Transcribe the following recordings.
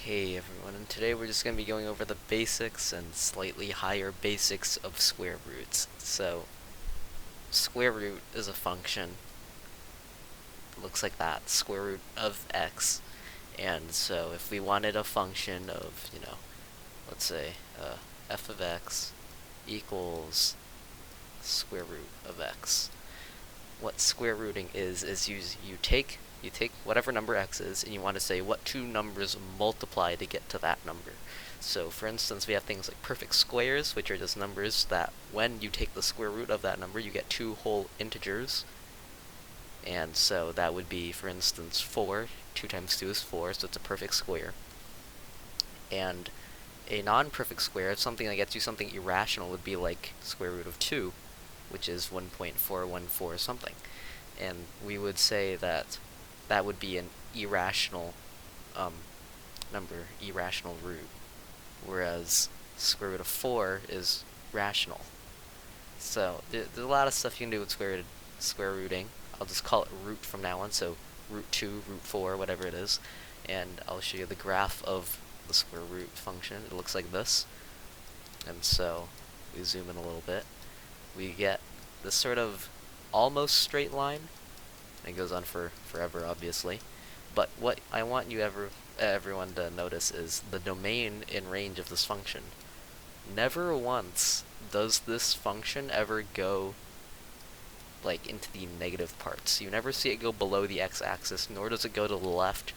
Hey everyone, and today we're just going to be going over the basics and slightly higher basics of square roots. So, square root is a function. It looks like that, square root of x. And so if we wanted a function of, let's say f of x equals square root of x. What square rooting is you take whatever number x is, and you want to say what two numbers multiply to get to that number. So for instance, we have things like perfect squares, which are just numbers that when you take the square root of that number, you get two whole integers. And so that would be, for instance, 4. 2 times 2 is 4, so it's a perfect square. And a non-perfect square, something that gets you something irrational, would be like square root of 2, which is 1.414 something. And we would say that that would be an irrational number, irrational root, whereas square root of 4 is rational. So there's a lot of stuff you can do with square rooting. I'll just call it root from now on, so root 2, root 4, whatever it is. And I'll show you the graph of the square root function. It looks like this. And so we zoom in a little bit. We get this sort of almost straight line. It goes on for forever, obviously. But what I want you everyone to notice is the domain in range of this function. Never once does this function ever go like into the negative parts. You never see it go below the x-axis, nor does it go to the left,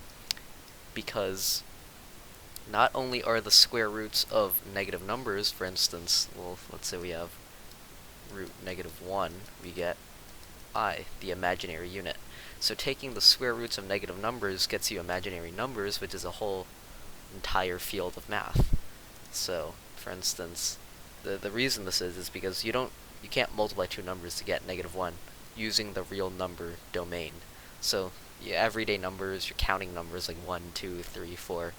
because not only are the square roots of negative numbers, for instance, well, let's say we have root -1, we get I, the imaginary unit. So taking the square roots of negative numbers gets you imaginary numbers, which is a whole entire field of math. So, for instance, the reason this is because you can't multiply two numbers to get -1 using the real number domain. So, your everyday numbers, your counting numbers like 1, 2, 3, 4.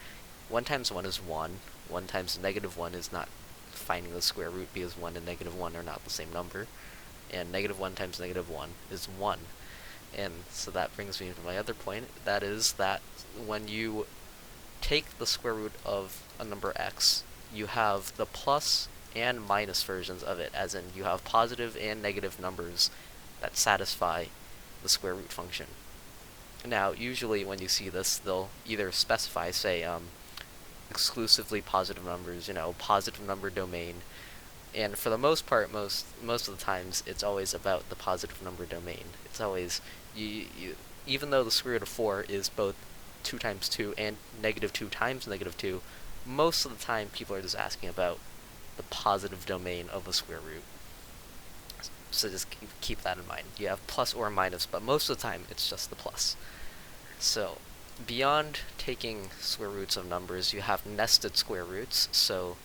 1 times 1 is 1. 1 times -1 is not finding the square root because 1 and -1 are not the same number. And -1 times -1 is 1. And so that brings me to my other point, that is that when you take the square root of a number x, you have the plus and minus versions of it, as in you have positive and negative numbers that satisfy the square root function. Now, usually when you see this, they'll either specify, say, exclusively positive numbers, positive number domain. And for the most part, most of the times, it's always about the positive number domain. It's always, even though the square root of 4 is both 2 times 2 and -2 times -2, most of the time people are just asking about the positive domain of the square root. So just keep that in mind. You have plus or minus, but most of the time it's just the plus. So beyond taking square roots of numbers, you have nested square roots. So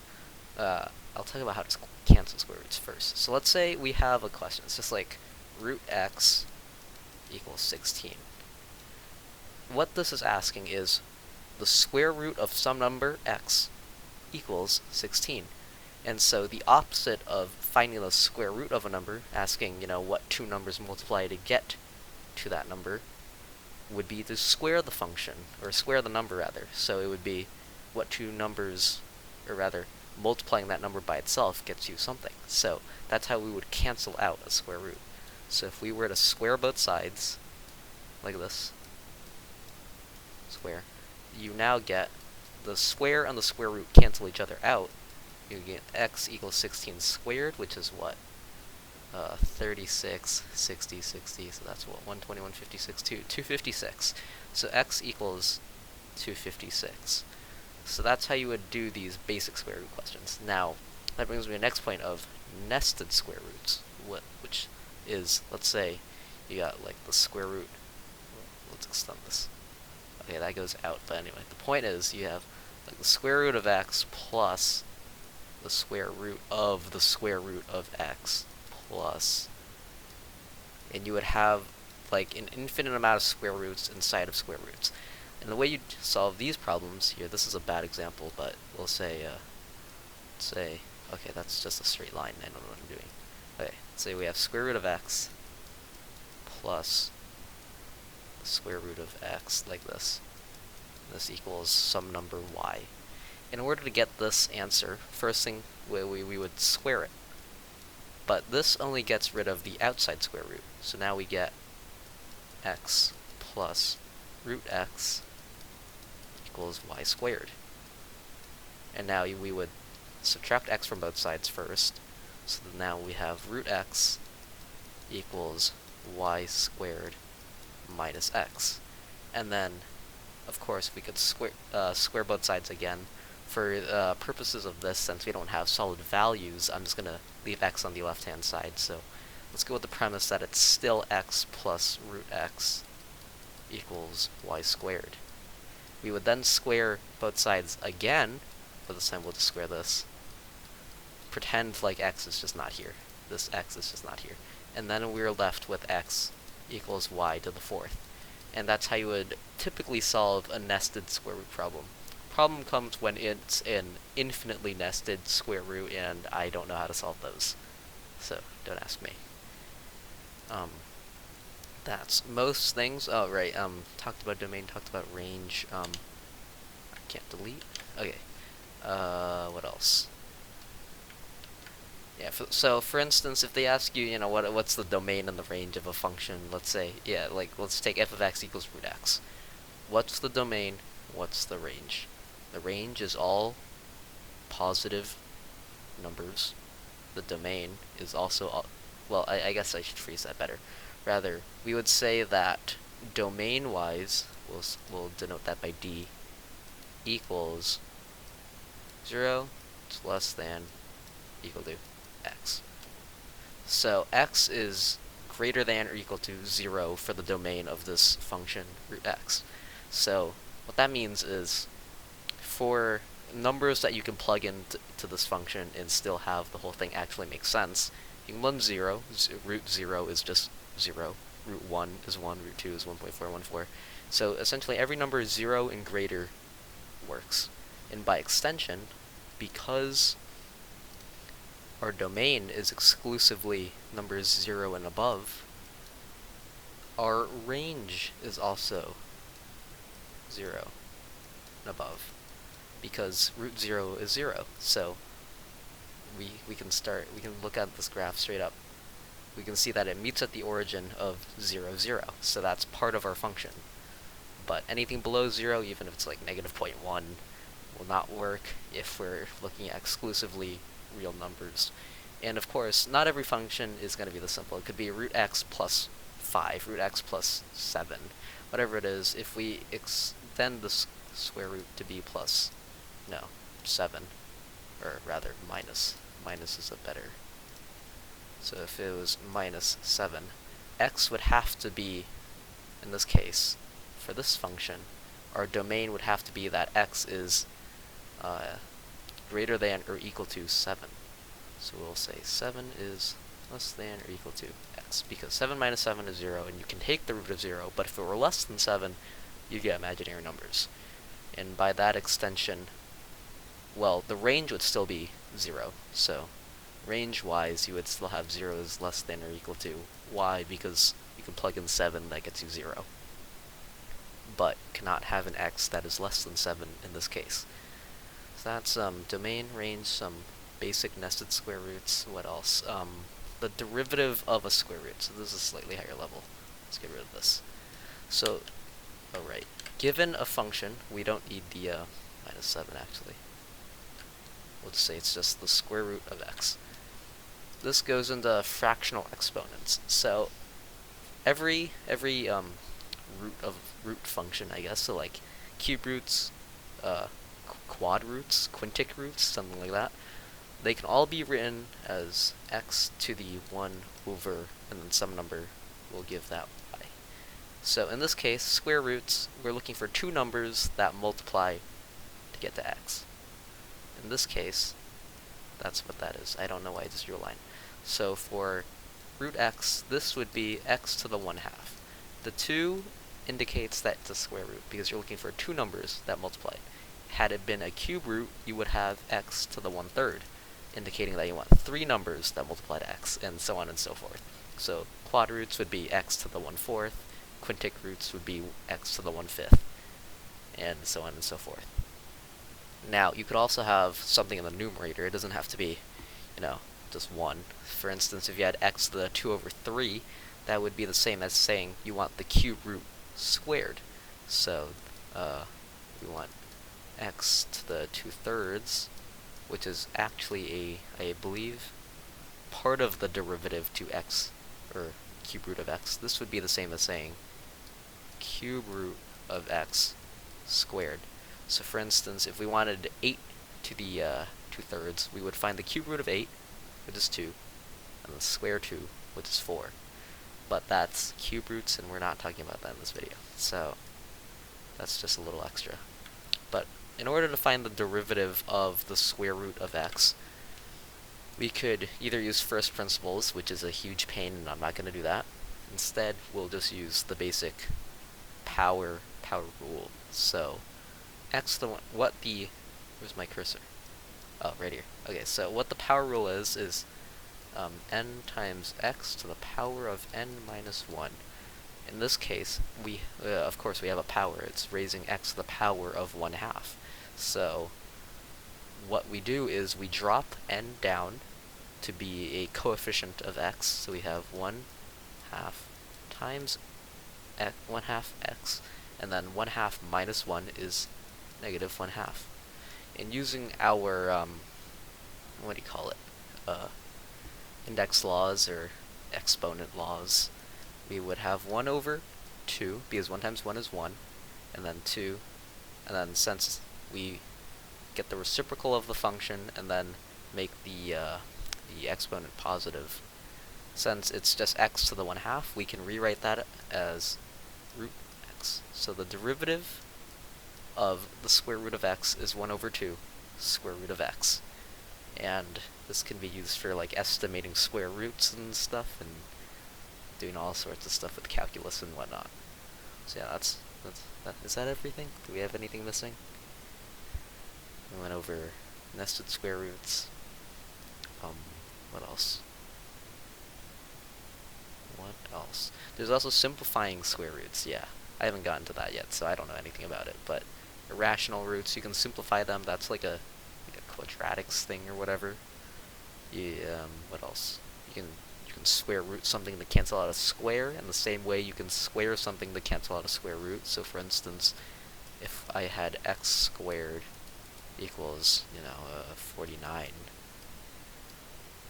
I'll talk about how to cancel square roots first. So let's say we have a question. It's just like root x equals 16. What this is asking is the square root of some number x equals 16. And so the opposite of finding the square root of a number, asking, what two numbers multiply to get to that number, would be to square the function, or square the number rather. So it would be what two numbers, or rather, multiplying that number by itself gets you something. So that's how we would cancel out a square root. So if we were to square both sides, like this, square, you now get the square and the square root cancel each other out. You get x equals 16 squared, which is what? 36, 60, 60, so that's what? 120, 156, 256. So x equals 256. So that's how you would do these basic square root questions. Now, that brings me to the next point of nested square roots, which is, let's say, you got like the square root. Let's extend this. Okay, that goes out, but anyway, the point is you have like the square root of x plus the square root of the square root of x plus, and you would have like an infinite amount of square roots inside of square roots. And the way you solve these problems here, this is a bad example, but we'll say, okay, that's just a straight line, I don't know what I'm doing. Okay, say we have square root of x plus the square root of x, like this. This equals some number y. In order to get this answer, first thing we would square it. But this only gets rid of the outside square root. So now we get x plus root x equals y squared. And now we would subtract x from both sides first. So now we have root x equals y squared minus x. And then, of course, we could square both sides again. For purposes of this, since we don't have solid values, I'm just going to leave x on the left-hand side. So let's go with the premise that it's still x plus root x equals y squared. We would then square both sides again, but this time we'll just square this. Pretend like x is just not here. This x is just not here. And then we're left with x equals y to the fourth. And that's how you would typically solve a nested square root problem. Problem comes when it's an infinitely nested square root, and I don't know how to solve those. So, don't ask me. That's most things. Oh, right, talked about domain, talked about range. I can't delete. Okay. What else? Yeah, so for instance, if they ask you, what's the domain and the range of a function, let's say, let's take f of x equals root x. What's the domain? What's the range? The range is all positive numbers. The domain is also all, well, I guess I should phrase that better. Rather, we would say that domain-wise, we'll denote that by d, equals 0 to less than equal to x. So x is greater than or equal to 0 for the domain of this function, root x. So what that means is for numbers that you can plug into this function and still have the whole thing actually make sense, you can run 0. Root 0 is just 0. Root 1 is 1. Root 2 is 1.414. So essentially every number 0 and greater works. And by extension, because our domain is exclusively numbers 0 and above, our range is also 0 and above, because root 0 is 0. So we can look at this graph straight up. We can see that it meets at the origin of 0, 0. So that's part of our function. But anything below 0, even if it's like negative 0.1, will not work if we're looking at exclusively real numbers. And of course, not every function is going to be this simple. It could be root x plus 5, root x plus 7, whatever it is. If we extend the square root to be plus, 7, or rather minus. Minus is a better. So if it was minus 7, x would have to be, in this case, for this function, our domain would have to be that x is greater than or equal to 7. So we'll say 7 is less than or equal to x, because 7 minus 7 is 0, and you can take the root of 0, but if it were less than 7, you get imaginary numbers. And by that extension, well, the range would still be 0, so range-wise, you would still have 0 is less than or equal to y, because you can plug in 7, that gets you 0. But cannot have an x that is less than 7 in this case. So that's domain, range, some basic nested square roots. What else? The derivative of a square root. So this is a slightly higher level. Let's get rid of this. So, alright. Given a function, we don't need the minus 7 actually. We'll just say it's just the square root of x. This goes into fractional exponents. So every root function, I guess, so like cube roots, quad roots, quintic roots, something like that, they can all be written as x to the 1 over, and then some number will give that y. So in this case, square roots, we're looking for two numbers that multiply to get to x. In this case, that's what that is. I don't know why I just drew a line. So for root x, this would be x to the 1/2. The 2 indicates that it's a square root, because you're looking for two numbers that multiply. Had it been a cube root, you would have x to the 1/3, indicating that you want three numbers that multiply to x, and so on and so forth. So quad roots would be x to the 1/4, quintic roots would be x to the 1/5. and so on and so forth. Now, you could also have something in the numerator. It doesn't have to be, just 1. For instance, if you had x to the 2 over 3, that would be the same as saying you want the cube root squared. So, we want x to the 2/3, which is actually I believe, part of the derivative to x, or cube root of x. This would be the same as saying cube root of x squared. So for instance, if we wanted 8 to the 2/3, we would find the cube root of 8, which is 2, and the square 2, which is 4. But that's cube roots, and we're not talking about that in this video. So that's just a little extra. But in order to find the derivative of the square root of x, we could either use first principles, which is a huge pain, and I'm not going to do that. Instead, we'll just use the basic power rule. So where's my cursor? Oh, right here. Okay, so what the power rule is n times x to the power of n minus 1. In this case, of course we have a power. It's raising x to the power of 1/2. So what we do is we drop n down to be a coefficient of x. So we have 1/2 times 1/2 x, and then 1/2 minus 1 is negative 1/2. And using our, what do you call it, index laws or exponent laws, we would have 1 over 2, because 1 times 1 is 1, and then 2, and then since we get the reciprocal of the function and then make the exponent positive, since it's just x to the 1/2, we can rewrite that as root x. So the derivative of the square root of x is 1 over 2 square root of x. And this can be used for like estimating square roots and stuff, and doing all sorts of stuff with calculus and whatnot. So yeah, is that everything? Do we have anything missing? We went over nested square roots. What else? What else? There's also simplifying square roots. Yeah, I haven't gotten to that yet, so I don't know anything about it. But irrational roots, you can simplify them. That's like a quadratics thing or whatever. What else? You can square root something to cancel out a square, in the same way you can square something to cancel out a square root. So for instance, if I had x squared equals, 49,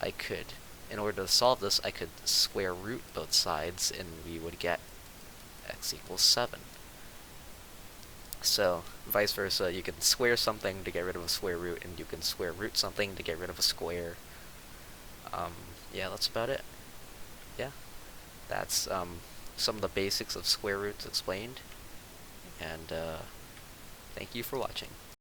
I could, in order to solve this, I could square root both sides, and we would get x equals 7. So, vice versa, you can square something to get rid of a square root, and you can square root something to get rid of a square. Yeah, that's about it. Yeah, that's some of the basics of square roots explained, and thank you for watching.